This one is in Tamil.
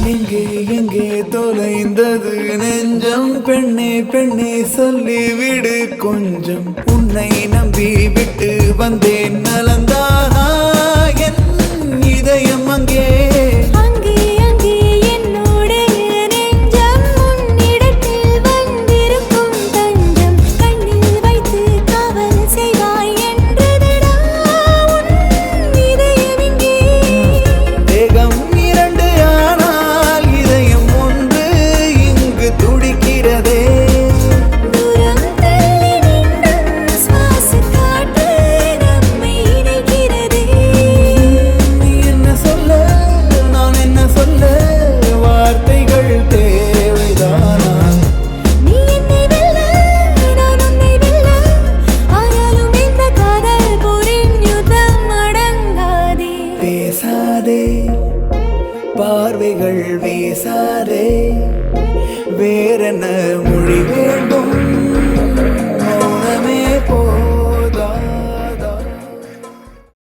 எங்கே எங்கே தொலைந்தது நெஞ்சம் பெண்ணே பெண்ணே சொல்லிவிடு கொஞ்சம் உன்னை நம்பி விட்டு வந்தேன் நலந்தானா என் இதயம் அங்கே பார்வைகள் வீசாதே வேறென்ன